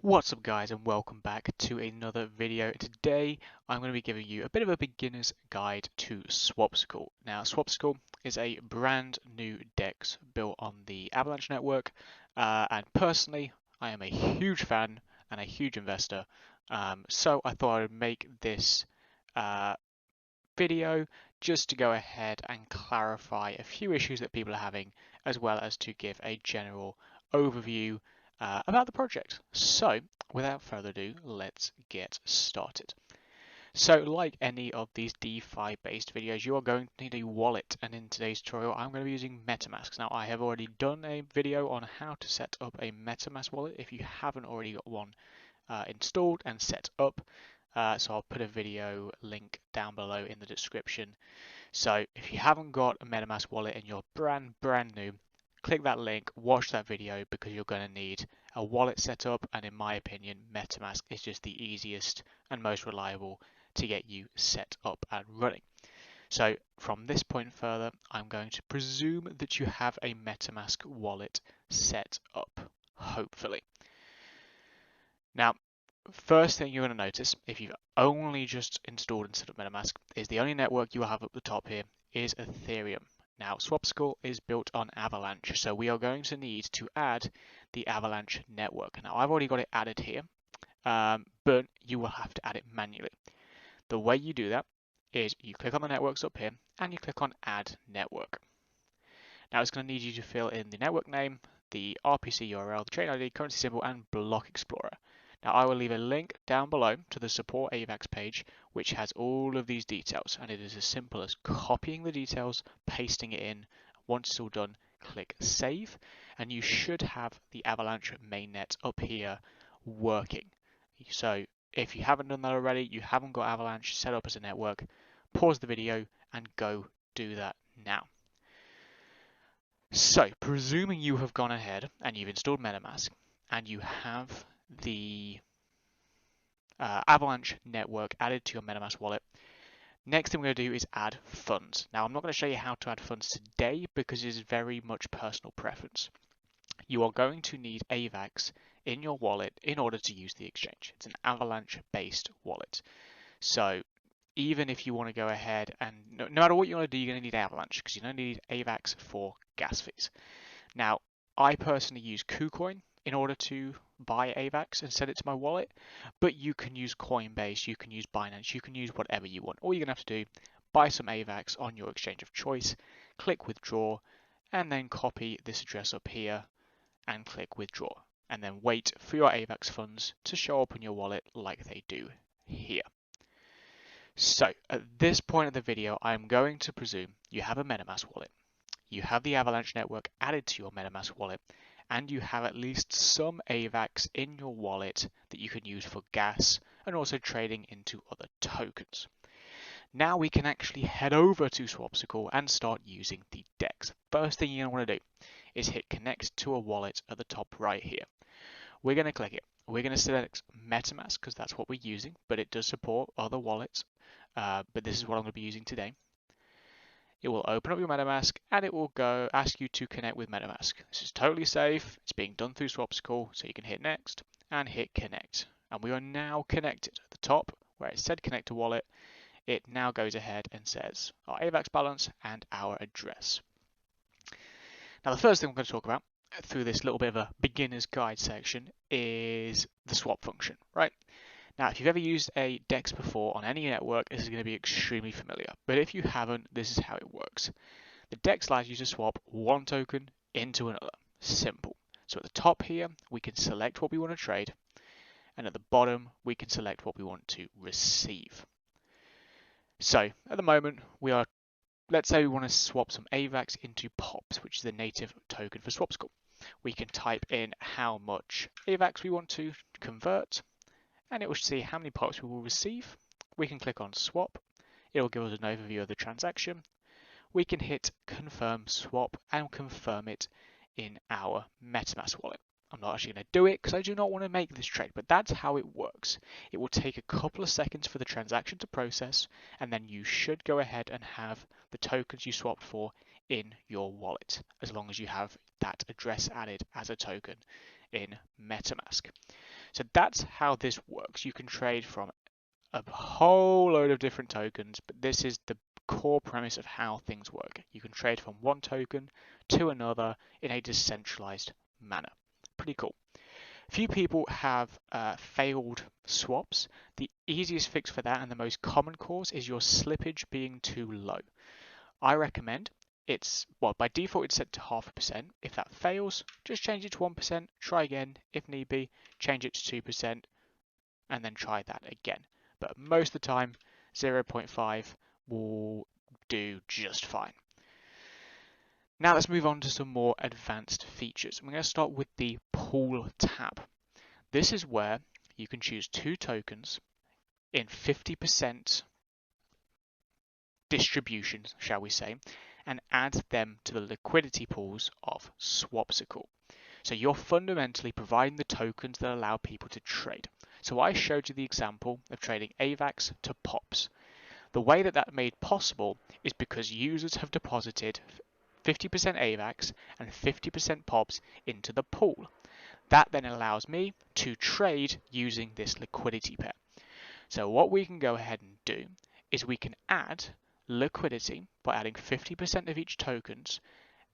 What's up guys, and welcome back to another video. Today I'm going to be giving you a bit of a beginner's guide to Swapsicle. Now Swapsicle is a brand new DEX built on the Avalanche network, and personally I am a huge fan and a huge investor, so I thought I would make this video just to go ahead and clarify a few issues that people are having, as well as to give a general overview about the project. So without further ado, let's get started. So like any of these DeFi based videos, you are going to need a wallet, and in today's tutorial I'm going to be using MetaMask. Now I have already done a video on how to set up a MetaMask wallet if you haven't already got one installed and set up. So I'll put a video link down below in the description. So if you haven't got a MetaMask wallet and you're brand new, click that link, watch that video, because you're going to need a wallet setup, and in my opinion MetaMask is just the easiest and most reliable to get you set up and running. So from this point further, I'm going to presume that you have a MetaMask wallet set up, hopefully. Now, first thing you're going to notice, if you've only just installed and set up MetaMask, is the only network you will have up the top here is Ethereum. Now, Swapsicle is built on Avalanche, so we are going to need to add the Avalanche network. Now, I've already got it added here, but you will have to add it manually. The way you do that is you click on the networks up here, and you click on Add Network. Now, it's going to need you to fill in the network name, the RPC URL, the chain ID, currency symbol, and block explorer. Now, I will leave a link down below to the support AVAX page, which has all of these details, and it is as simple as copying the details, pasting it in. Once it's all done, click save, and you should have the Avalanche mainnet up here working. So if you haven't done that already, you haven't got Avalanche set up as a network, pause the video and go do that now. So presuming you have gone ahead and you've installed MetaMask and you have the Avalanche network added to your MetaMask wallet, next thing we're going to do is add funds. Now, I'm not going to show you how to add funds today because it is very much personal preference. You are going to need AVAX in your wallet in order to use the exchange. It's an Avalanche based wallet. So even if you want to go ahead and no matter what you want to do, you're going to need Avalanche, because you're going to need AVAX for gas fees. Now, I personally use KuCoin in order to buy AVAX and send it to my wallet, but you can use Coinbase, you can use Binance, you can use whatever you want. All you're going to have to do, buy some AVAX on your exchange of choice, click withdraw, and then copy this address up here and click withdraw, and then wait for your AVAX funds to show up in your wallet like they do here. So at this point of the video, I'm going to presume you have a MetaMask wallet, you have the Avalanche network added to your MetaMask wallet, and you have at least some AVAX in your wallet that you can use for gas and also trading into other tokens. Now we can actually head over to Swapsicle and start using the DEX. First thing you're going to want to do is hit connect to a wallet at the top right here. We're going to click it. We're going to select MetaMask because that's what we're using, but it does support other wallets. But this is what I'm going to be using today. It will open up your MetaMask and it will go ask you to connect with MetaMask. This is totally safe. It's being done through Swapsicle, so you can hit next and hit connect. And we are now connected. At the top where it said connect to wallet, it now goes ahead and says our AVAX balance and our address. Now the first thing we're going to talk about through this little bit of a beginner's guide section is the swap function, right? Now, if you've ever used a DEX before on any network, this is going to be extremely familiar. But if you haven't, this is how it works. The DEX allows you to swap one token into another. Simple. So at the top here, we can select what we want to trade. And at the bottom, we can select what we want to receive. So at the moment, let's say we want to swap some AVAX into POPs, which is the native token for Swapsicle. We can type in how much AVAX we want to convert, and it will see how many POPs we will receive. We can click on swap. It will give us an overview of the transaction. We can hit confirm swap and confirm it in our MetaMask wallet. I'm not actually going to do it because I do not want to make this trade, but that's how it works. It will take a couple of seconds for the transaction to process, and then you should go ahead and have the tokens you swapped for in your wallet, as long as you have that address added as a token in MetaMask. So that's how this works. You can trade from a whole load of different tokens, but this is the core premise of how things work. You can trade from one token to another in a decentralized manner. Pretty cool. Few people have failed swaps. The easiest fix for that and the most common cause is your slippage being too low. I recommend by default it's set to 0.5%. If that fails, just change it to 1%, try again. If need be, change it to 2%, and then try that again. But most of the time, 0.5 will do just fine. Now let's move on to some more advanced features. I'm going to start with the pool tab. This is where you can choose 2 tokens in 50% distributions, shall we say, and add them to the liquidity pools of Swapsicle. So you're fundamentally providing the tokens that allow people to trade. So I showed you the example of trading AVAX to POPs. The way that that made possible is because users have deposited 50% AVAX and 50% POPs into the pool. That then allows me to trade using this liquidity pair. So what we can go ahead and do is we can add liquidity by adding 50% of each tokens,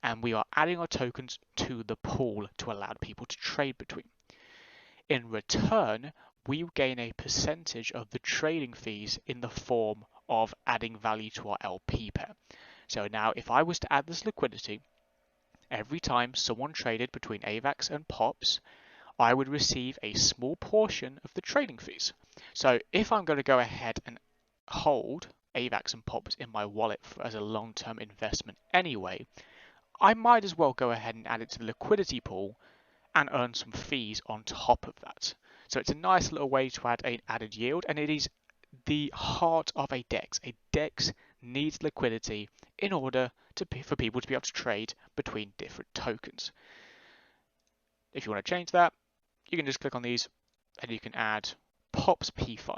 and we are adding our tokens to the pool to allow people to trade between. In return, we gain a percentage of the trading fees in the form of adding value to our LP pair. So now if I was to add this liquidity, every time someone traded between AVAX and POPs, I would receive a small portion of the trading fees. So if I'm going to go ahead and hold AVAX and POPs in my wallet as a long-term investment anyway, I might as well go ahead and add it to the liquidity pool and earn some fees on top of that. So it's a nice little way to add an added yield, and it is the heart of a DEX. A DEX needs liquidity in order for people to be able to trade between different tokens. If you want to change that, you can just click on these and you can add POPs P5.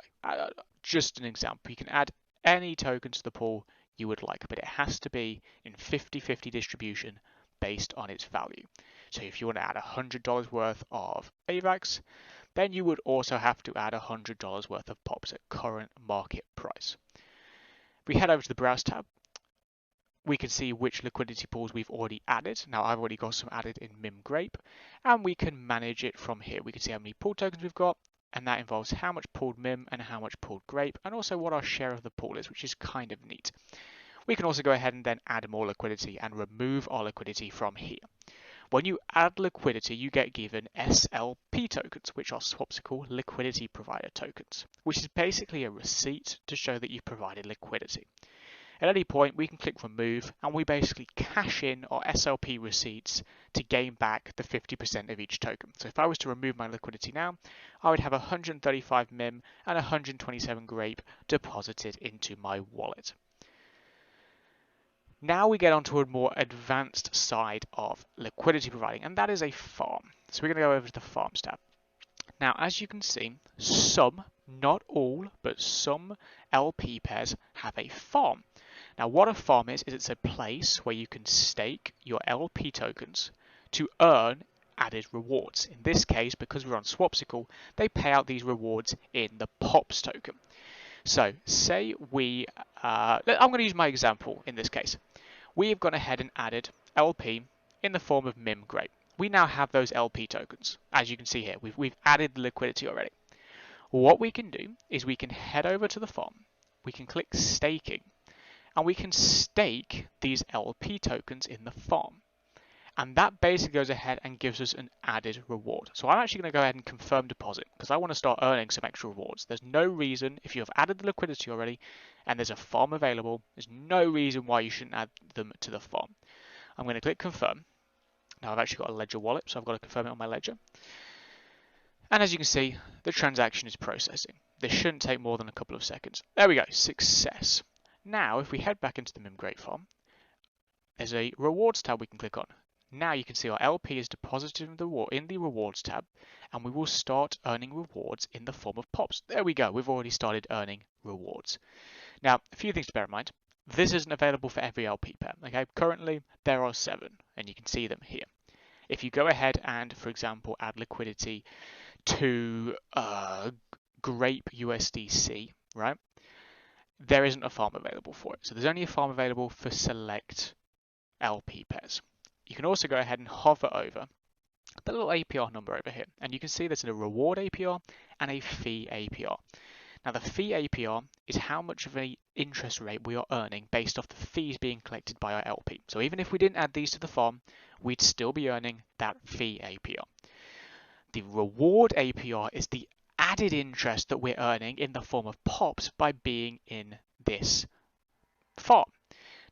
Just an example, you can add any token to the pool you would like, but it has to be in 50-50 distribution based on its value. So if you want to add $100 worth of AVAX, then you would also have to add $100 worth of POPs at current market price. If we head over to the Browse tab, we can see which liquidity pools we've already added. Now I've already got some added in MimGrape, and we can manage it from here. We can see how many pool tokens we've got, and that involves how much pooled Mim and how much pooled Grape, and also what our share of the pool is, which is kind of neat. We can also go ahead and then add more liquidity and remove our liquidity from here. When you add liquidity, you get given SLP tokens, which are Swapsicle Liquidity Provider tokens, which is basically a receipt to show that you've provided liquidity. At any point, we can click remove, and we basically cash in our SLP receipts to gain back the 50% of each token. So if I was to remove my liquidity now, I would have 135 Mim and 127 Grape deposited into my wallet. Now we get onto a more advanced side of liquidity providing, and that is a farm. So we're going to go over to the Farms tab. Now, as you can see, some, not all, but some LP pairs have a farm. Now, what a farm is it's a place where you can stake your LP tokens to earn added rewards. In this case, because we're on Swapsicle, they pay out these rewards in the POPs token. So say I'm going to use my example in this case. We have gone ahead and added LP in the form of MimGrape. We now have those LP tokens. As you can see here, we've added the liquidity already. What we can do is we can head over to the farm. We can click staking, and we can stake these LP tokens in the farm. And that basically goes ahead and gives us an added reward. So I'm actually going to go ahead and confirm deposit because I want to start earning some extra rewards. There's no reason, if you have added the liquidity already and there's a farm available, there's no reason why you shouldn't add them to the farm. I'm going to click confirm. Now I've actually got a Ledger wallet, so I've got to confirm it on my Ledger. And as you can see, the transaction is processing. This shouldn't take more than a couple of seconds. There we go, success. Now if we head back into the MimGrape farm, there's a rewards tab we can click on. Now you can see our LP is deposited in the rewards tab, and we will start earning rewards in the form of POPs. There we go, we've already started earning rewards. Now, a few things to bear in mind. This isn't available for every LP pair. Okay, currently there are 7, and you can see them here. If you go ahead and, for example, add liquidity to Grape USDC, right? There isn't a farm available for it. So there's only a farm available for select LP pairs. You can also go ahead and hover over the little APR number over here, and you can see there's a reward APR and a fee APR. Now the fee APR is how much of an interest rate we are earning based off the fees being collected by our LP. So even if we didn't add these to the farm, we'd still be earning that fee APR. The reward APR is the added interest that we're earning in the form of POPs by being in this farm.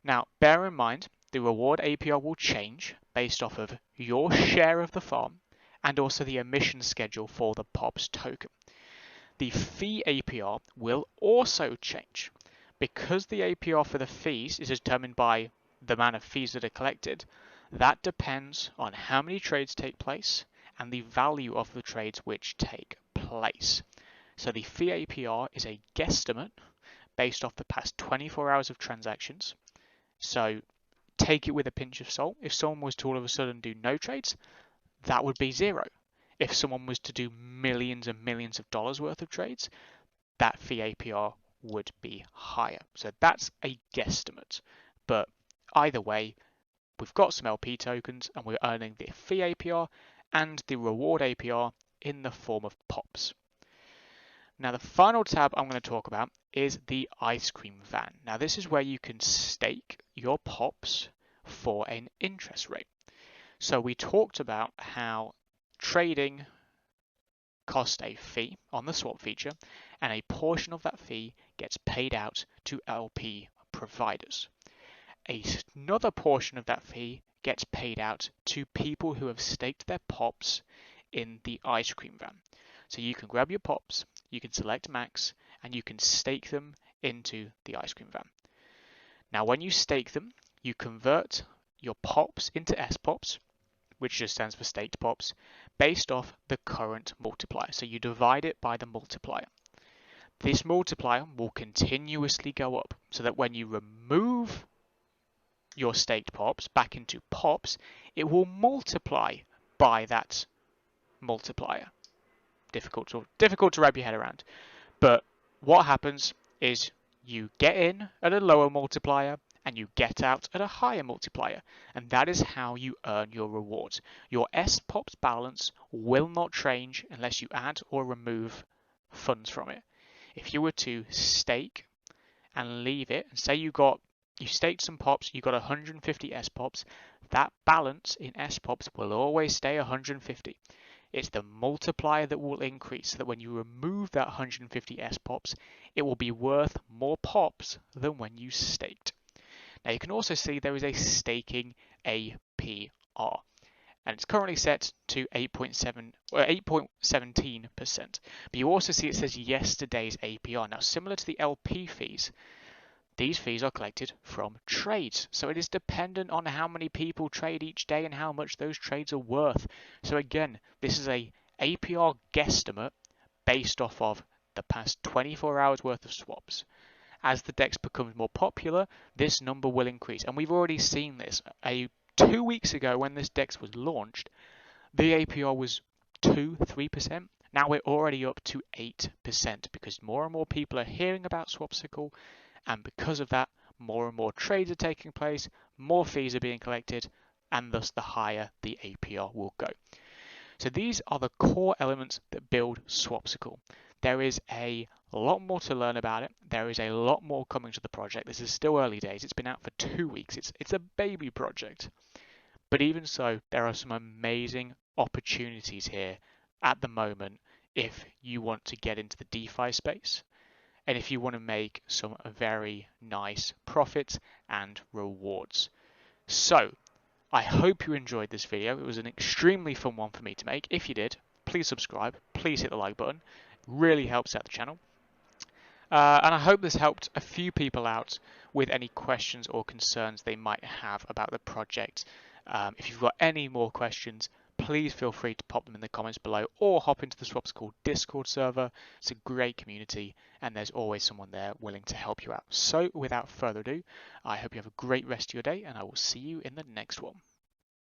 Now bear in mind, the reward APR will change based off of your share of the farm and also the emission schedule for the POPs token. The fee APR will also change. Because the APR for the fees is determined by the amount of fees that are collected, that depends on how many trades take place and the value of the trades which take place. So the fee APR is a guesstimate based off the past 24 hours of transactions. So take it with a pinch of salt. If someone was to all of a sudden do no trades, that would be zero. If someone was to do millions and millions of dollars worth of trades, that fee APR would be higher. So that's a guesstimate. But either way, we've got some LP tokens and we're earning the fee APR and the reward APR in the form of POPs. Now the final tab I'm going to talk about is the ice cream van. Now this is where you can stake your POPs for an interest rate. So we talked about how trading costs a fee on the swap feature, and a portion of that fee gets paid out to LP providers. Another portion of that fee gets paid out to people who have staked their POPs in the ice cream van. So you can grab your POPs, you can select max, and you can stake them into the ice cream van. Now when you stake them, you convert your POPs into SPOPs, which just stands for staked POPs, based off the current multiplier. So you divide it by the multiplier. This multiplier will continuously go up so that when you remove your staked POPs back into POPs, it will multiply by that multiplier. Difficult to wrap your head around. But what happens is you get in at a lower multiplier and you get out at a higher multiplier, and that is how you earn your rewards. Your SPOPs balance will not change unless you add or remove funds from it. If you were to stake and leave it, and say you staked some POPs, you got 150 SPOPs, that balance in SPOPs will always stay 150. It's the multiplier that will increase, so that when you remove that 150 SPOPs, it will be worth more POPs than when you staked. Now you can also see there is a staking APR, and it's currently set to 8.17%. But you also see it says yesterday's APR. Now similar to the LP fees, these fees are collected from trades. So it is dependent on how many people trade each day and how much those trades are worth. So again, this is a APR guesstimate based off of the past 24 hours worth of swaps. As the DEX becomes more popular, this number will increase. And we've already seen this. 2 weeks ago when this DEX was launched, the APR was 2-3%. Now we're already up to 8% because more and more people are hearing about Swapsicle, and because of that, more and more trades are taking place, more fees are being collected, and thus the higher the APR will go. So these are the core elements that build Swapsicle. There is a lot more to learn about it. There is a lot more coming to the project. This is still early days. It's been out for 2 weeks. It's a baby project. But even so, there are some amazing opportunities here at the moment if you want to get into the DeFi space and if you want to make some very nice profits and rewards. So I hope you enjoyed this video. It was an extremely fun one for me to make. If you did, please subscribe. Please hit the like button. It really helps out the channel. And I hope this helped a few people out with any questions or concerns they might have about the project. If you've got any more questions, please feel free to pop them in the comments below or hop into the Swapsicle Discord server. It's a great community and there's always someone there willing to help you out. So without further ado, I hope you have a great rest of your day and I will see you in the next one.